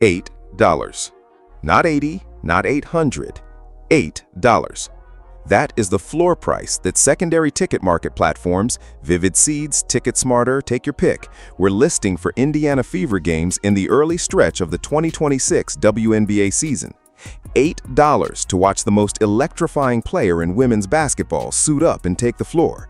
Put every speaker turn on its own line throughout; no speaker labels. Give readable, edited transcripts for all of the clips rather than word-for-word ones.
$8. Not 80, not 800, $8. That is the floor price that secondary ticket market platforms, Vivid Seats, TicketSmarter, take your pick, were listing for Indiana Fever games in the early stretch of the 2026 WNBA season. $8 to watch the most electrifying player in women's basketball suit up and take the floor.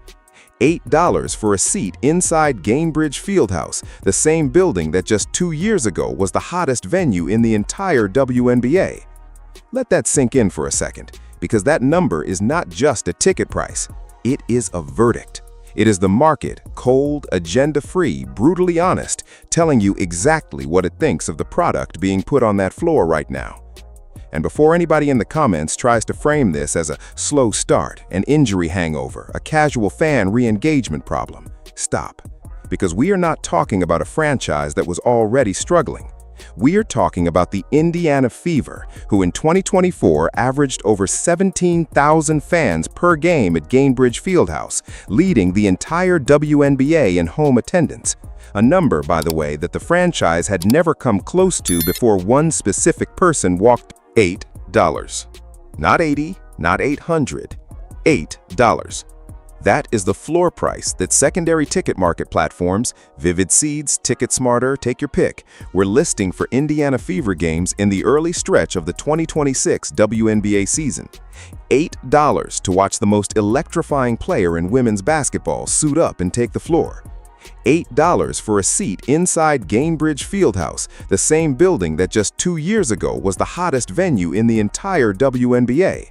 $8 for a seat inside Gainbridge Fieldhouse, the same building that just 2 years ago was the hottest venue in the entire WNBA. Let that sink in for a second, because that number is not just a ticket price. It is a verdict. It is the market, cold, agenda-free, brutally honest, telling you exactly what it thinks of the product being put on that floor right now. And before anybody in the comments tries to frame this as a slow start, an injury hangover, a casual fan re-engagement problem, stop. Because we are not talking about a franchise that was already struggling. We are talking about the Indiana Fever, who in 2024 averaged over 17,000 fans per game at Gainbridge Fieldhouse, leading the entire WNBA in home attendance. A number, by the way, that the franchise had never come close to before one specific person walked. $8. Not 80, not 800, $8. That is the floor price that secondary ticket market platforms, Vivid Seats, TicketSmarter, take your pick, were listing for Indiana Fever games in the early stretch of the 2026 WNBA season. $8 to watch the most electrifying player in women's basketball suit up and take the floor. $8 for a seat inside Gainbridge Fieldhouse, the same building that just 2 years ago was the hottest venue in the entire WNBA.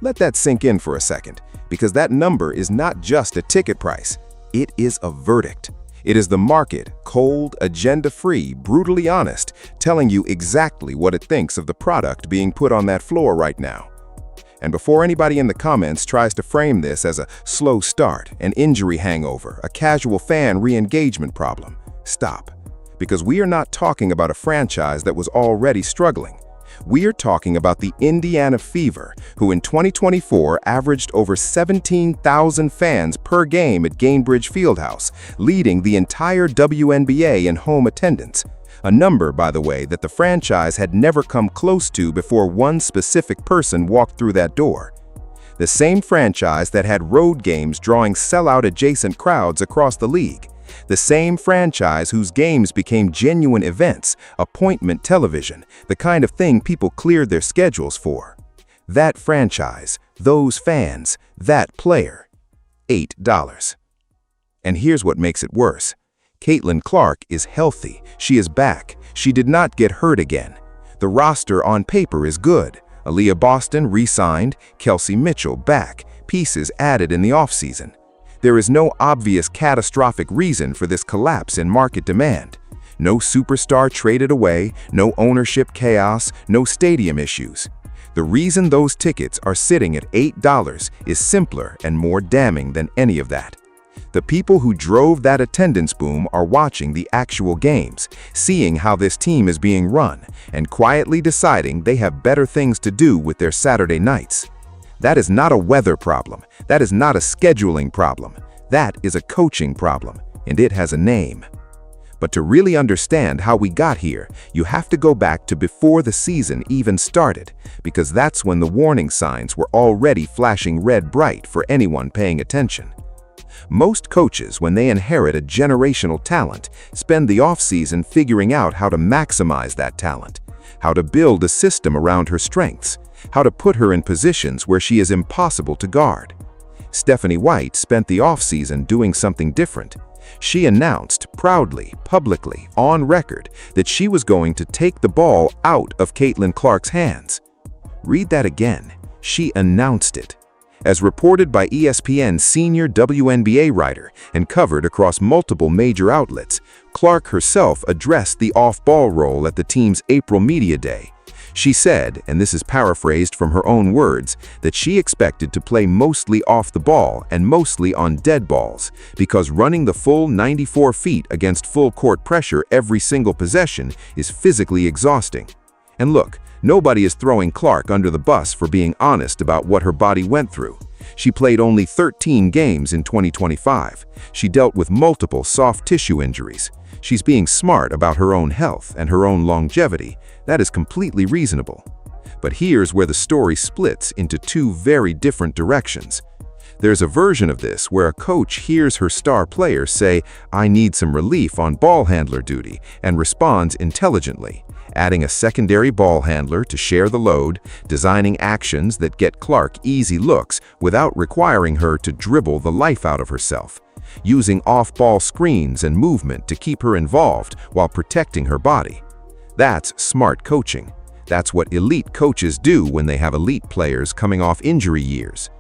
Let that sink in for a second, because that number is not just a ticket price. It is a verdict. It is the market, cold, agenda-free, brutally honest, telling you exactly what it thinks of the product being put on that floor right now. And before anybody in the comments tries to frame this as a slow start, an injury hangover, a casual fan re-engagement problem, stop. Because we are not talking about a franchise that was already struggling. We are talking about the Indiana Fever, who in 2024 averaged over 17,000 fans per game at Gainbridge Fieldhouse, leading the entire WNBA in home attendance. A number, by the way, that the franchise had never come close to before one specific person walked through that door. The same franchise that had road games drawing sellout adjacent crowds across the league. The same franchise whose games became genuine events, appointment television, the kind of thing people cleared their schedules for. That franchise, those fans, that player. $8. And here's what makes it worse. Caitlin Clark is healthy. She is back. She did not get hurt again. The roster on paper is good. Aliyah Boston re-signed, Kelsey Mitchell back, pieces added in the offseason. There is no obvious catastrophic reason for this collapse in market demand. No superstar traded away, no ownership chaos, no stadium issues. The reason those tickets are sitting at $8 is simpler and more damning than any of that. The people who drove that attendance boom are watching the actual games, seeing how this team is being run, and quietly deciding they have better things to do with their Saturday nights. That is not a weather problem. That is not a scheduling problem. That is a coaching problem, and it has a name. But to really understand how we got here, you have to go back to before the season even started, because that's when the warning signs were already flashing red bright for anyone paying attention. Most coaches, when they inherit a generational talent, spend the offseason figuring out how to maximize that talent, how to build a system around her strengths, how to put her in positions where she is impossible to guard. Stephanie White spent the offseason doing something different. She announced proudly, publicly, on record, that she was going to take the ball out of Caitlin Clark's hands. Read that again. She announced it. As reported by ESPN's senior WNBA writer and covered across multiple major outlets, Clark herself addressed the off-ball role at the team's April Media Day. She said, and this is paraphrased from her own words, that she expected to play mostly off the ball and mostly on dead balls, because running the full 94 feet against full court pressure every single possession is physically exhausting. And look, Nobody is throwing Clark under the bus for being honest about what her body went through. She played only 13 games in 2025. She dealt with multiple soft tissue injuries. She's being smart about her own health and her own longevity. That is completely reasonable. But here's where the story splits into two very different directions. There's a version of this where a coach hears her star player say, "I need some relief on ball handler duty," and responds intelligently, adding a secondary ball handler to share the load, designing actions that get Clark easy looks without requiring her to dribble the life out of herself, using off-ball screens and movement to keep her involved while protecting her body. That's smart coaching. That's what elite coaches do when they have elite players coming off injury years.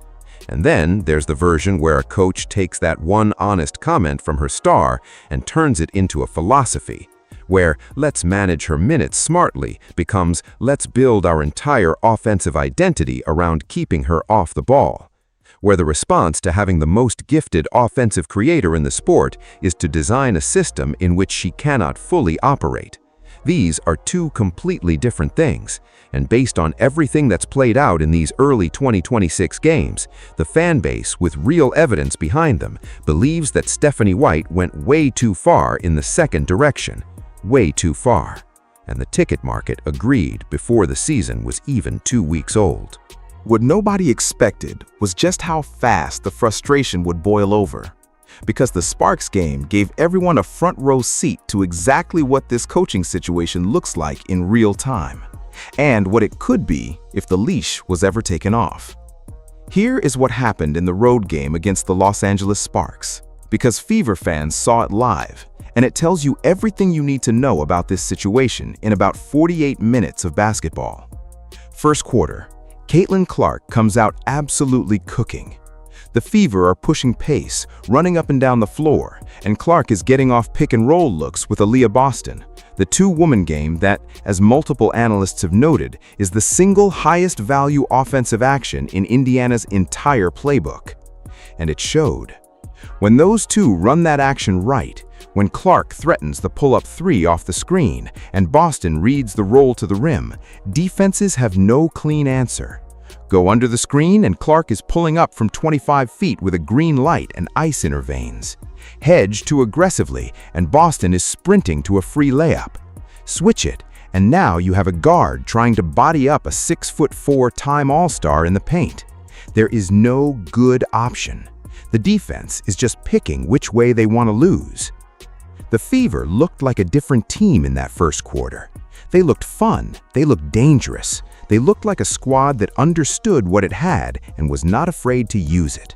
And then there's the version where a coach takes that one honest comment from her star and turns it into a philosophy, where "let's manage her minutes smartly" becomes "let's build our entire offensive identity around keeping her off the ball," where the response to having the most gifted offensive creator in the sport is to design a system in which she cannot fully operate. These are two completely different things, and based on everything that's played out in these early 2026 games, the fan base, with real evidence behind them, believes that Stephanie White went way too far in the second direction. Way too far. And the ticket market agreed before the season was even 2 weeks old.
What nobody expected was just how fast the frustration would boil over. Because the Sparks game gave everyone a front row seat to exactly what this coaching situation looks like in real time, and what it could be if the leash was ever taken off. Here is what happened in the road game against the Los Angeles Sparks, because Fever fans saw it live, and it tells you everything you need to know about this situation in about 48 minutes of basketball. First quarter, Caitlin Clark comes out absolutely cooking. The Fever are pushing pace, running up and down the floor, and Clark is getting off pick-and-roll looks with Aaliyah Boston, the two-woman game that, as multiple analysts have noted, is the single highest value offensive action in Indiana's entire playbook. And it showed. When those two run that action right, when Clark threatens the pull-up three off the screen and Boston reads the roll to the rim, defenses have no clean answer. Go under the screen and Clark is pulling up from 25 feet with a green light and ice in her veins. Hedge too aggressively and Boston is sprinting to a free layup. Switch it, and now you have a guard trying to body up a 6'4" time all-star in the paint. There is no good option. The defense is just picking which way they want to lose. The Fever looked like a different team in that first quarter. They looked fun, they looked dangerous. They looked like a squad that understood what it had and was not afraid to use it.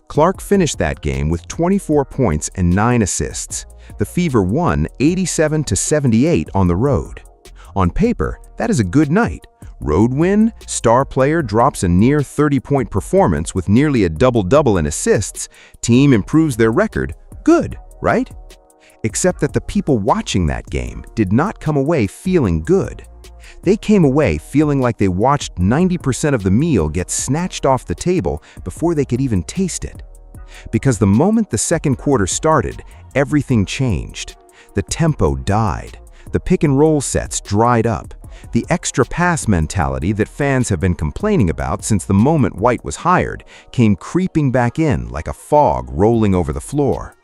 Clark finished that game with 24 points and 9 assists. The Fever won 87-78 on the road. On paper, that is a good night. Road win, star player drops a near 30-point performance with nearly a double-double in assists, team improves their record. Good, right? Except that the people watching that game did not come away feeling good. They came away feeling like they watched 90% of the meal get snatched off the table before they could even taste it. Because the moment the second quarter started, everything changed. The tempo died. The pick-and-roll sets dried up. The extra pass mentality that fans have been complaining about since the moment White was hired came creeping back in like a fog rolling over the floor.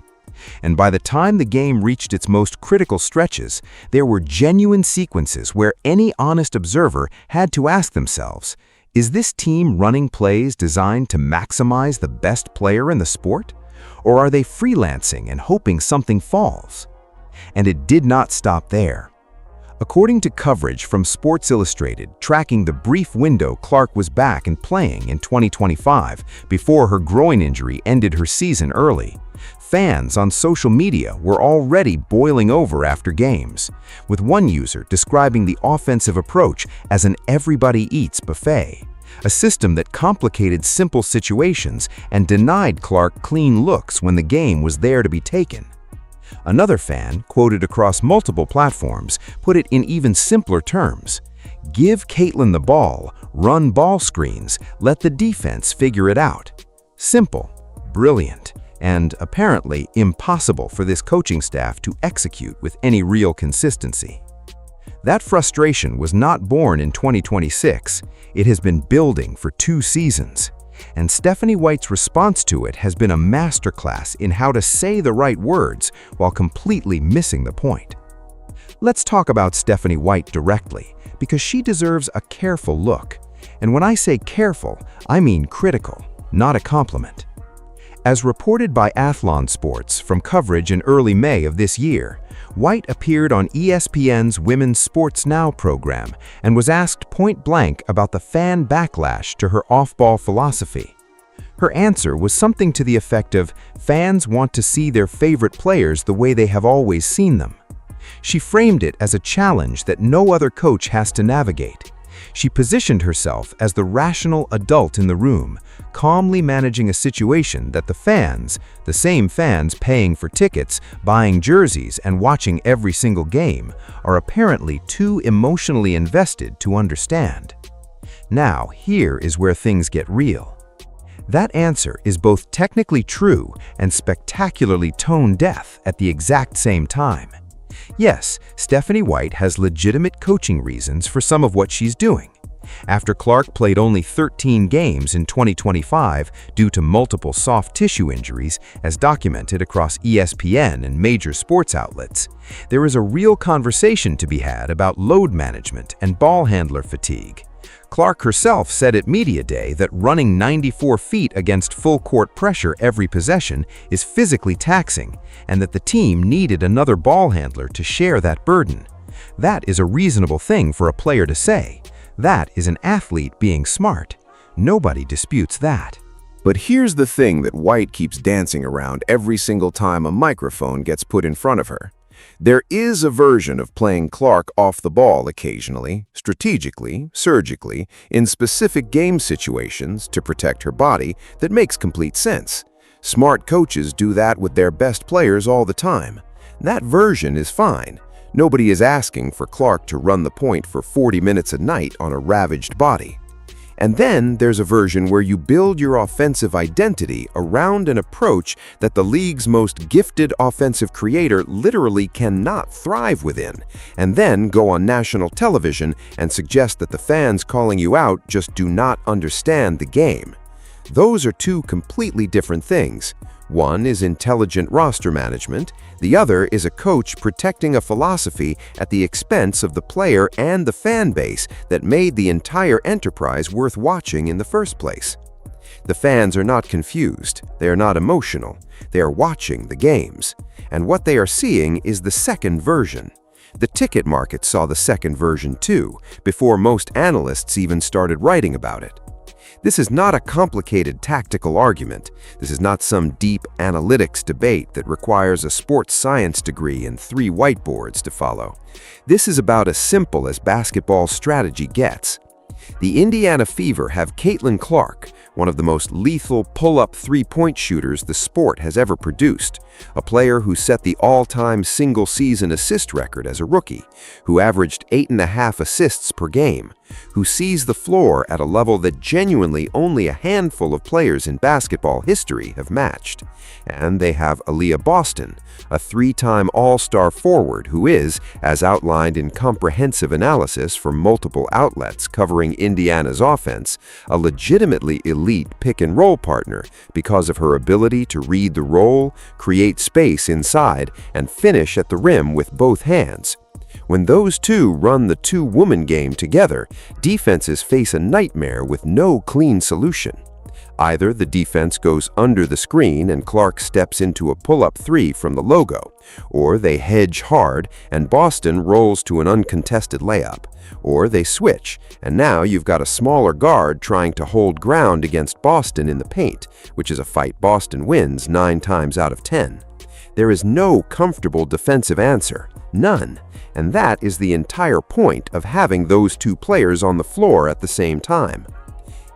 And by the time the game reached its most critical stretches, there were genuine sequences where any honest observer had to ask themselves, is this team running plays designed to maximize the best player in the sport? Or are they freelancing and hoping something falls? And it did not stop there. According to coverage from Sports Illustrated tracking the brief window Clark was back and playing in 2025 before her groin injury ended her season early, fans on social media were already boiling over after games, with one user describing the offensive approach as an everybody-eats buffet, a system that complicated simple situations and denied Clark clean looks when the game was there to be taken. Another fan, quoted across multiple platforms, put it in even simpler terms. Give Caitlin the ball, run ball screens, let the defense figure it out. Simple, brilliant, and apparently impossible for this coaching staff to execute with any real consistency. That frustration was not born in 2026. It has been building for 2 seasons. And Stephanie White's response to it has been a masterclass in how to say the right words while completely missing the point. Let's talk about Stephanie White directly, because she deserves a careful look. And when I say careful, I mean critical, not a compliment. As reported by Athlon Sports from coverage in early May of this year, White appeared on ESPN's Women's Sports Now program and was asked point-blank about the fan backlash to her off-ball philosophy. Her answer was something to the effect of, "Fans want to see their favorite players the way they have always seen them." She framed it as a challenge that no other coach has to navigate. She positioned herself as the rational adult in the room, calmly managing a situation that the fans, the same fans paying for tickets, buying jerseys, and watching every single game, are apparently too emotionally invested to understand. Now, here is where things get real. That answer is both technically true and spectacularly tone-deaf at the exact same time. Yes, Stephanie White has legitimate coaching reasons for some of what she's doing. After Clark played only 13 games in 2025 due to multiple soft tissue injuries, as documented across ESPN and major sports outlets, there is a real conversation to be had about load management and ball handler fatigue. Clark herself said at Media Day that running 94 feet against full-court pressure every possession is physically taxing, and that the team needed another ball handler to share that burden. That is a reasonable thing for a player to say. That is an athlete being smart. Nobody disputes that.
But here's the thing that White keeps dancing around every single time a microphone gets put in front of her. There is a version of playing Clark off the ball occasionally, strategically, surgically, in specific game situations to protect her body that makes complete sense. Smart coaches do that with their best players all the time. That version is fine. Nobody is asking for Clark to run the point for 40 minutes a night on a ravaged body. And then there's a version where you build your offensive identity around an approach that the league's most gifted offensive creator literally cannot thrive within, and then go on national television and suggest that the fans calling you out just do not understand the game. Those are two completely different things. One is intelligent roster management, the other is a coach protecting a philosophy at the expense of the player and the fan base that made the entire enterprise worth watching in the first place. The fans are not confused, they are not emotional, they are watching the games. And what they are seeing is the second version. The ticket market saw the second version too, before most analysts even started writing about it. This is not a complicated tactical argument. This is not some deep analytics debate that requires a sports science degree and 3 whiteboards to follow. This is about as simple as basketball strategy gets. The Indiana Fever have Caitlin Clark, one of the most lethal pull-up three-point shooters the sport has ever produced, a player who set the all-time single-season assist record as a rookie, who averaged 8.5 assists per game, who sees the floor at a level that genuinely only a handful of players in basketball history have matched. And they have Aliyah Boston, a 3-time All-Star forward who is, as outlined in comprehensive analysis from multiple outlets covering Indiana's offense, a legitimately elite pick-and-roll partner because of her ability to read the roll, create space inside, and finish at the rim with both hands. When those two run the two-woman game together, defenses face a nightmare with no clean solution. Either the defense goes under the screen and Clark steps into a pull-up 3 from the logo, or they hedge hard and Boston rolls to an uncontested layup, or they switch, and now you've got a smaller guard trying to hold ground against Boston in the paint, which is a fight Boston wins 9 times out of 10. There is no comfortable defensive answer, none, and that is the entire point of having those two players on the floor at the same time.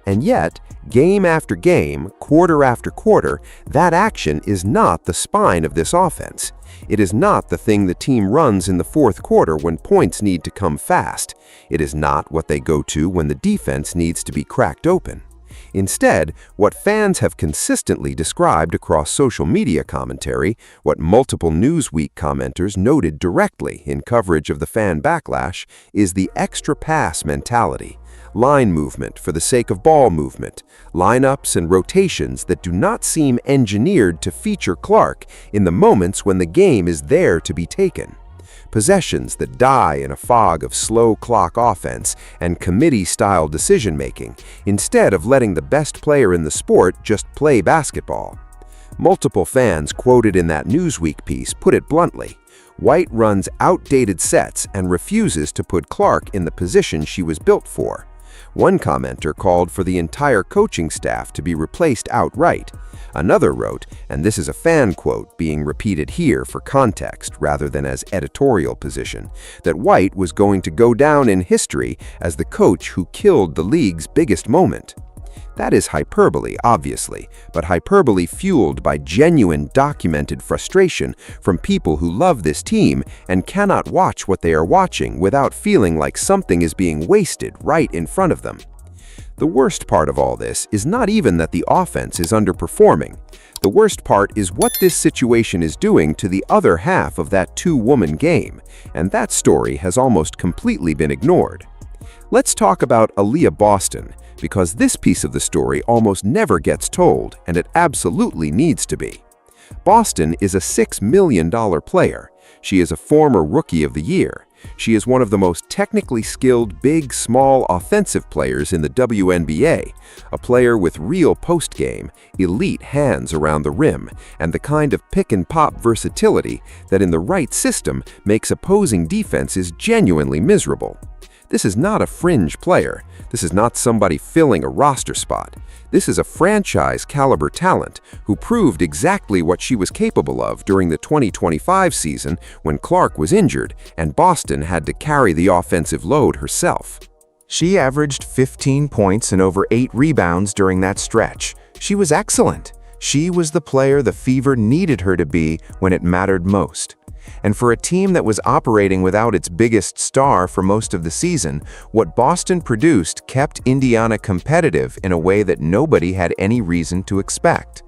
And yet, game after game, quarter after quarter, that action is not the spine of this offense. It is not the thing the team runs in the fourth quarter when points need to come fast. It is not what they go to when the defense needs to be cracked open.
Instead, what fans have consistently described across social media commentary, what multiple Newsweek commenters noted directly in coverage of the fan backlash, is the extra pass mentality. Line movement for the sake of ball movement, lineups and rotations that do not seem engineered to feature Clark in the moments when the game is there to be taken. Possessions that die in a fog of slow clock offense and committee-style decision-making, instead of letting the best player in the sport just play basketball. Multiple fans quoted in that Newsweek piece put it bluntly: White runs outdated sets and refuses to put Clark in the position she was built for. One commenter called for the entire coaching staff to be replaced outright. Another wrote, and this is a fan quote being repeated here for context rather than as editorial position, that White was going to go down in history as the coach who killed the league's biggest moment. That is hyperbole, obviously, but hyperbole fueled by genuine, documented frustration from people who love this team and cannot watch what they are watching without feeling like something is being wasted right in front of them. The worst part of all this is not even that the offense is underperforming. The worst part is what this situation is doing to the other half of that two-woman game, and that story has almost completely been ignored. Let's talk about Aliyah Boston, because this piece of the story almost never gets told, and it absolutely needs to be. Boston is a $6 million player. She is a former Rookie of the Year. She is one of the most technically skilled big, small, offensive players in the WNBA, a player with real post-game, elite hands around the rim, and the kind of pick-and-pop versatility that in the right system makes opposing defenses genuinely miserable. This is not a fringe player. This is not somebody filling a roster spot. This is a franchise-caliber talent who proved exactly what she was capable of during the 2025 season when Clark was injured and Boston had to carry the offensive load herself.
She averaged 15 points and over 8 rebounds during that stretch. She was excellent. She was the player the Fever needed her to be when it mattered most. And for a team that was operating without its biggest star for most of the season, what Boston produced kept Indiana competitive in a way that nobody had any reason to expect.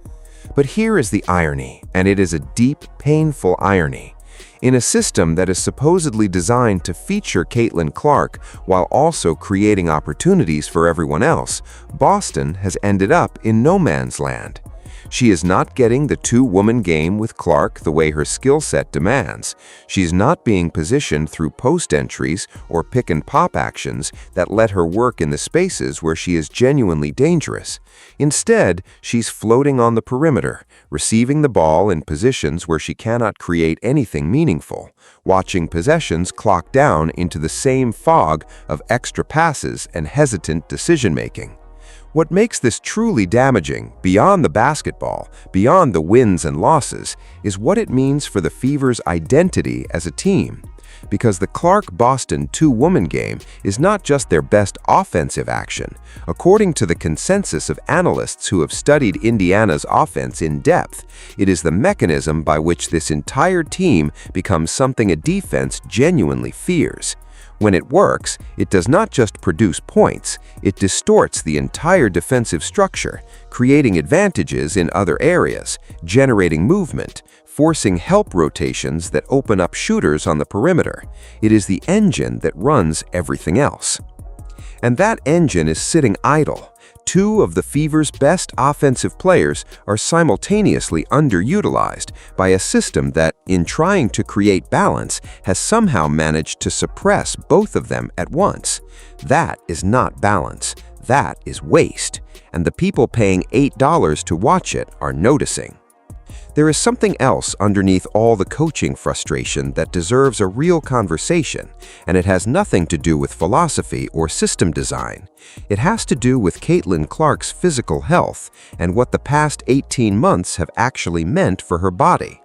But here is the irony, and it is a deep, painful irony. In a system that is supposedly designed to feature Caitlin Clark while also creating opportunities for everyone else, Boston has ended up in no man's land. She is not getting the two-woman game with Clark the way her skill set demands. She's not being positioned through post entries or pick-and-pop actions that let her work in the spaces where she is genuinely dangerous. Instead, she's floating on the perimeter, receiving the ball in positions where she cannot create anything meaningful, watching possessions clock down into the same fog of extra passes and hesitant decision-making. What makes this truly damaging, beyond the basketball, beyond the wins and losses, is what it means for the Fever's identity as a team. Because the Clark-Boston two-woman game is not just their best offensive action. According to the consensus of analysts who have studied Indiana's offense in depth, it is the mechanism by which this entire team becomes something a defense genuinely fears. When it works, it does not just produce points, it distorts the entire defensive structure, creating advantages in other areas, generating movement, forcing help rotations that open up shooters on the perimeter. It is the engine that runs everything else. And that engine is sitting idle. Two of the Fever's best offensive players are simultaneously underutilized by a system that, in trying to create balance, has somehow managed to suppress both of them at once. That is not balance. That is waste. And the people paying $8 to watch it are noticing. There is something else underneath all the coaching frustration that deserves a real conversation, and it has nothing to do with philosophy or system design. It has to do with Caitlin Clark's physical health and what the past 18 months have actually meant for her body.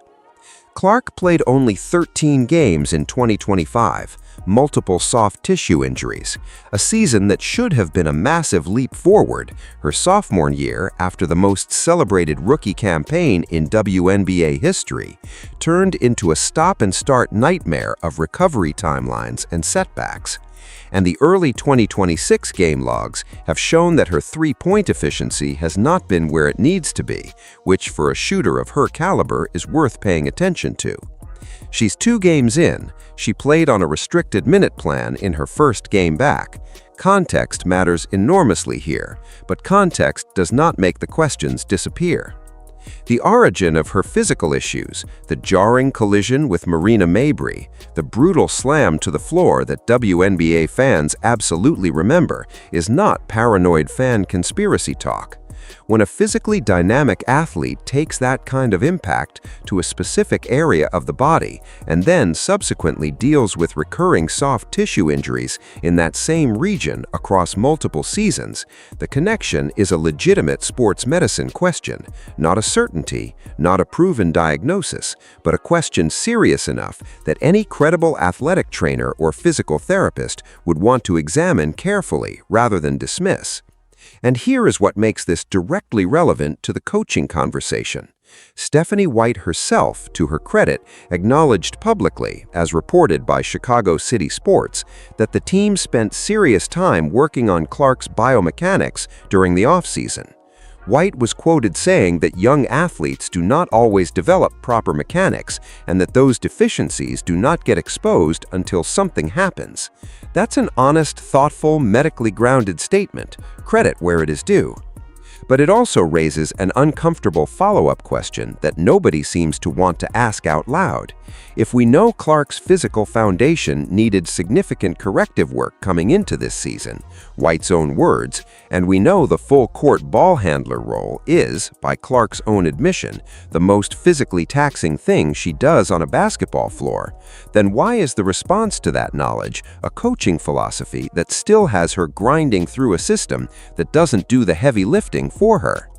Clark played only 13 games in 2025, multiple soft tissue injuries, a season that should have been a massive leap forward, her sophomore year after the most celebrated rookie campaign in WNBA history, turned into a stop-and-start nightmare of recovery timelines and setbacks.
And the early 2026 game logs have shown that her three-point efficiency has not been where it needs to be, which for a shooter of her caliber is worth paying attention to. She's 2 games in. She played on a restricted minute plan in her first game back. Context matters enormously here, but context does not make the questions disappear. The origin of her physical issues, the jarring collision with Marina Mabrey, the brutal slam to the floor that WNBA fans absolutely remember, is not paranoid fan conspiracy talk. When a physically dynamic athlete takes that kind of impact to a specific area of the body and then subsequently deals with recurring soft tissue injuries in that same region across multiple seasons, the connection is a legitimate sports medicine question, not a certainty, not a proven diagnosis, but a question serious enough that any credible athletic trainer or physical therapist would want to examine carefully rather than dismiss. And here is what makes this directly relevant to the coaching conversation. Stephanie White herself, to her credit, acknowledged publicly, as reported by Chicago City Sports, that the team spent serious time working on Clark's biomechanics during the offseason. White was quoted saying that young athletes do not always develop proper mechanics and that those deficiencies do not get exposed until something happens. That's an honest, thoughtful, medically grounded statement, credit where it is due. But it also raises an uncomfortable follow-up question that nobody seems to want to ask out loud. If we know Clark's physical foundation needed significant corrective work coming into this season, White's own words, and we know the full-court ball handler role is, by Clark's own admission, the most physically taxing thing she does on a basketball floor, then why is the response to that knowledge a coaching philosophy that still has her grinding through a system that doesn't do the heavy lifting for her?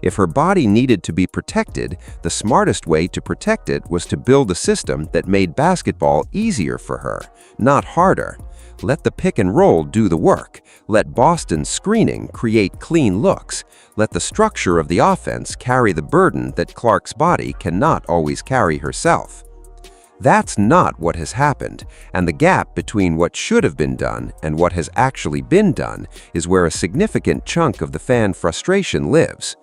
If her body needed to be protected, the smartest way to protect it was to build a system that made basketball easier for her, not harder. Let the pick and roll do the work. Let Boston's screening create clean looks. Let the structure of the offense carry the burden that Clark's body cannot always carry herself. That's not what has happened, and the gap between what should have been done and what has actually been done is where a significant chunk of the fan frustration lives.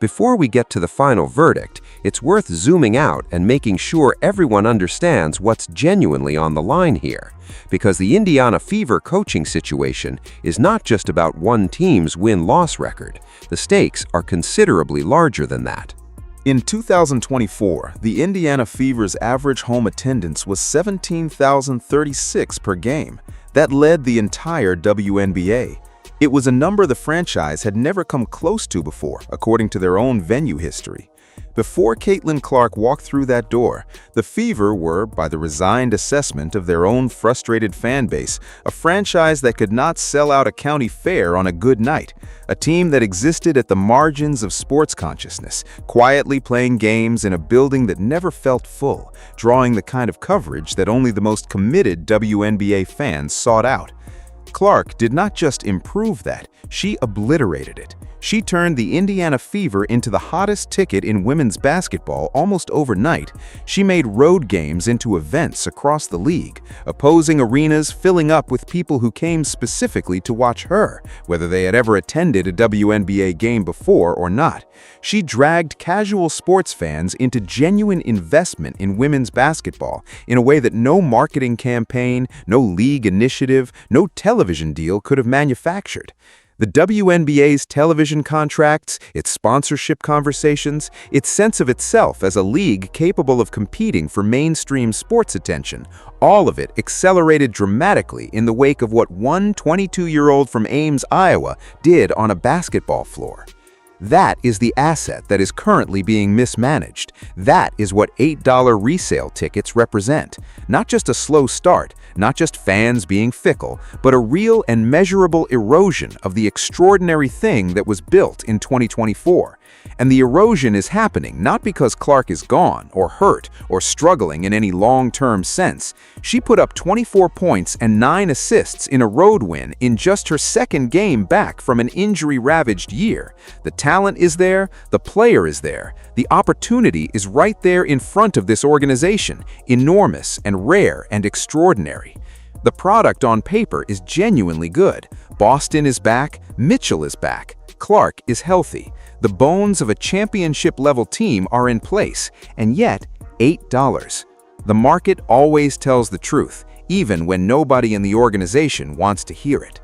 Before we get to the final verdict, it's worth zooming out and making sure everyone understands what's genuinely on the line here, because the Indiana Fever coaching situation is not just about one team's win-loss record. The stakes are considerably larger than that.
In 2024, the Indiana Fever's average home attendance was 17,036 per game. That led the entire WNBA. It was a number the franchise had never come close to before, according to their own venue history. Before Caitlin Clark walked through that door, the Fever were, by the resigned assessment of their own frustrated fan base, a franchise that could not sell out a county fair on a good night, a team that existed at the margins of sports consciousness, quietly playing games in a building that never felt full, drawing the kind of coverage that only the most committed WNBA fans sought out. Clark did not just improve that, she obliterated it. She turned the Indiana Fever into the hottest ticket in women's basketball almost overnight. She made road games into events across the league, opposing arenas filling up with people who came specifically to watch her, whether they had ever attended a WNBA game before or not. She dragged casual sports fans into genuine investment in women's basketball in a way that no marketing campaign, no league initiative, no television deal could have manufactured. The WNBA's television contracts, its sponsorship conversations, its sense of itself as a league capable of competing for mainstream sports attention, all of it accelerated dramatically in the wake of what one 22-year-old from Ames, Iowa, did on a basketball floor. That is the asset that is currently being mismanaged. That is what $8 resale tickets represent. Not just a slow start, not just fans being fickle, but a real and measurable erosion of the extraordinary thing that was built in 2024. And the erosion is happening not because Clark is gone or hurt or struggling in any long-term sense. She put up 24 points and 9 assists in a road win in just her second game back from an injury-ravaged year. The talent is there, the player is there, the opportunity is right there in front of this organization, enormous and rare and extraordinary. The product on paper is genuinely good. Boston is back, Mitchell is back, Clark is healthy. The bones of a championship-level team are in place, and yet, $8. The market always tells the truth, even when nobody in the organization wants to hear it.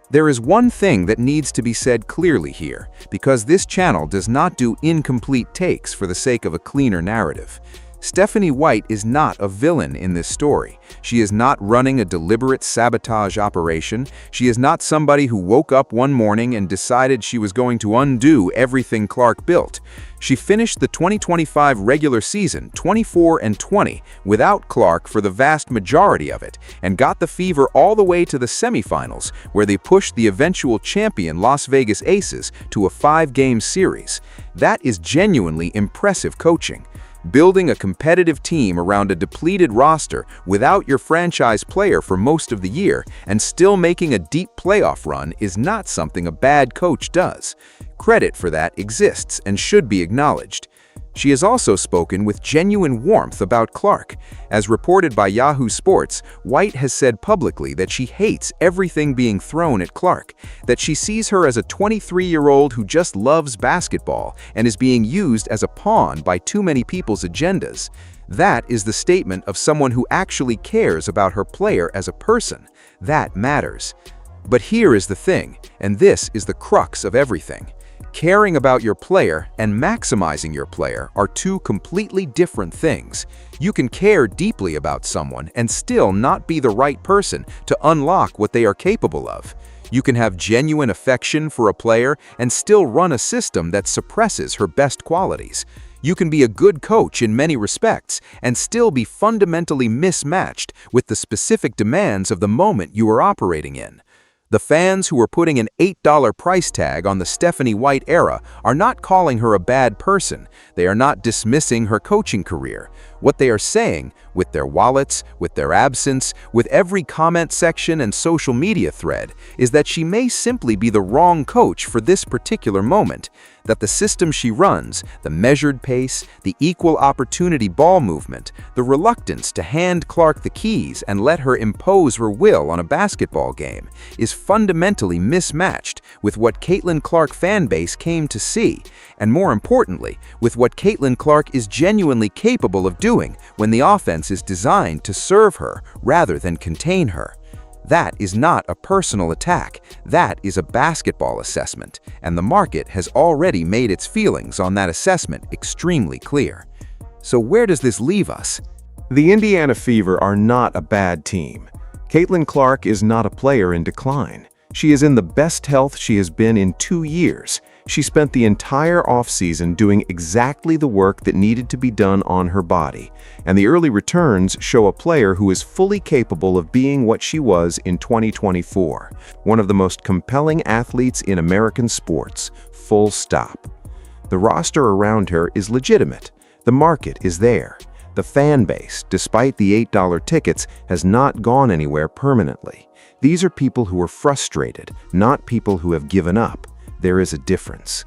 There is one thing that needs to be said clearly here, because this channel does not do incomplete takes for the sake of a cleaner narrative. Stephanie White is not a villain in this story. She is not running a deliberate sabotage operation. She is not somebody who woke up one morning and decided she was going to undo everything Clark built. She finished the 2025 regular season 24-20 without Clark for the vast majority of it, and got the Fever all the way to the semifinals, where they pushed the eventual champion Las Vegas Aces to a 5-game series. That is genuinely impressive coaching. Building a competitive team around a depleted roster without your franchise player for most of the year and still making a deep playoff run is not something a bad coach does. Credit for that exists and should be acknowledged. She has also spoken with genuine warmth about Clark. As reported by Yahoo Sports, White has said publicly that she hates everything being thrown at Clark, that she sees her as a 23-year-old who just loves basketball and is being used as a pawn by too many people's agendas. That is the statement of someone who actually cares about her player as a person. That matters. But here is the thing, and this is the crux of everything. Caring about your player and maximizing your player are two completely different things. You can care deeply about someone and still not be the right person to unlock what they are capable of. You can have genuine affection for a player and still run a system that suppresses her best qualities. You can be a good coach in many respects and still be fundamentally mismatched with the specific demands of the moment you are operating in. The fans who are putting an $8 price tag on the Stephanie White era are not calling her a bad person. They are not dismissing her coaching career. What they are saying, with their wallets, with their absence, with every comment section and social media thread, is that she may simply be the wrong coach for this particular moment, that the system she runs, the measured pace, the equal opportunity ball movement, the reluctance to hand Clark the keys and let her impose her will on a basketball game, is fundamentally mismatched with what Caitlin Clark fanbase came to see, and more importantly, with what Caitlin Clark is genuinely capable of doing when the offense is designed to serve her rather than contain her. That is not a personal attack, that is a basketball assessment, and the market has already made its feelings on that assessment extremely clear. So where does this leave us?
The Indiana Fever are not a bad team. Caitlin Clark is not a player in decline. She is in the best health she has been in 2 years. She spent the entire offseason doing exactly the work that needed to be done on her body, and the early returns show a player who is fully capable of being what she was in 2024, one of the most compelling athletes in American sports, full stop. The roster around her is legitimate. The market is there. The fan base, despite the $8 tickets, has not gone anywhere permanently. These are people who are frustrated, not people who have given up. There is a difference.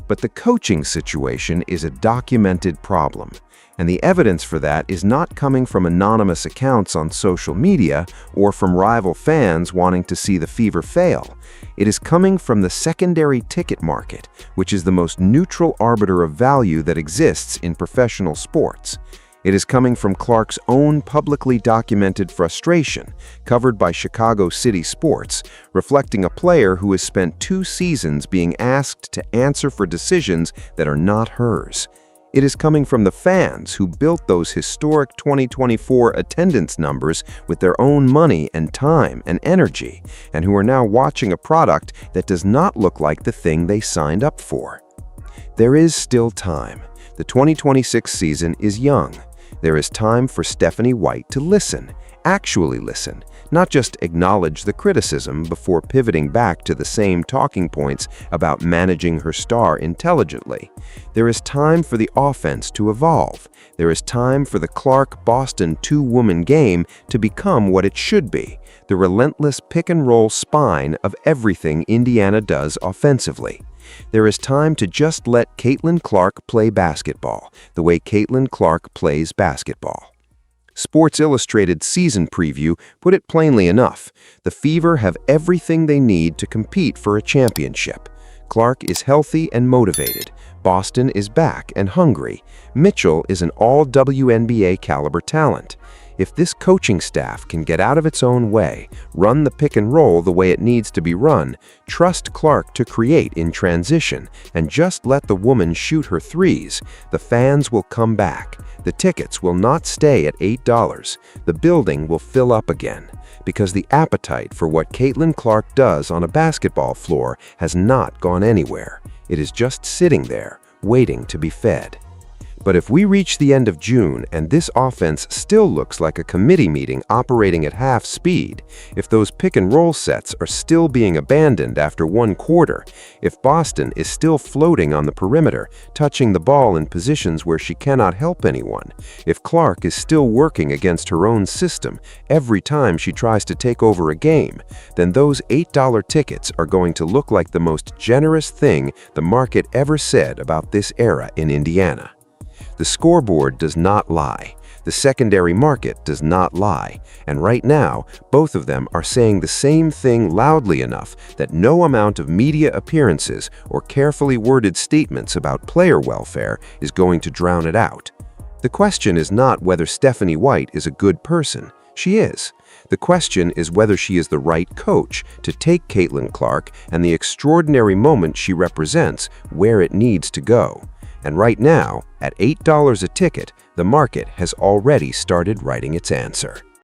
But the coaching situation is a documented problem, and the evidence for that is not coming from anonymous accounts on social media or from rival fans wanting to see the Fever fail. It is coming from the secondary ticket market, which is the most neutral arbiter of value that exists in professional sports. It is coming from Clark's own publicly documented frustration, covered by Chicago City Sports, reflecting a player who has spent 2 seasons being asked to answer for decisions that are not hers. It is coming from the fans who built those historic 2024 attendance numbers with their own money and time and energy, and who are now watching a product that does not look like the thing they signed up for. There is still time. The 2026 season is young. There is time for Stephanie White to listen, actually listen, not just acknowledge the criticism before pivoting back to the same talking points about managing her star intelligently. There is time for the offense to evolve. There is time for the Clark-Boston 2-woman game to become what it should be, the relentless pick-and-roll spine of everything Indiana does offensively. There is time to just let Caitlin Clark play basketball, the way Caitlin Clark plays basketball.
Sports Illustrated's season preview put it plainly enough. The Fever have everything they need to compete for a championship. Clark is healthy and motivated. Boston is back and hungry. Mitchell is an all-WNBA caliber talent. If this coaching staff can get out of its own way, run the pick and roll the way it needs to be run, trust Clark to create in transition, and just let the woman shoot her threes, the fans will come back. The tickets will not stay at $8. The building will fill up again, because the appetite for what Caitlin Clark does on a basketball floor has not gone anywhere. It is just sitting there, waiting to be fed. But if we reach the end of June and this offense still looks like a committee meeting operating at half speed, if those pick-and-roll sets are still being abandoned after one quarter, if Boston is still floating on the perimeter, touching the ball in positions where she cannot help anyone, if Clark is still working against her own system every time she tries to take over a game, then those $8 tickets are going to look like the most generous thing the market ever said about this era in Indiana. The scoreboard does not lie. The secondary market does not lie. And right now, both of them are saying the same thing loudly enough that no amount of media appearances or carefully worded statements about player welfare is going to drown it out. The question is not whether Stephanie White is a good person. She is. The question is whether she is the right coach to take Caitlin Clark and the extraordinary moment she represents where it needs to go. And right now, at $8 a ticket, the market has already started writing its answer.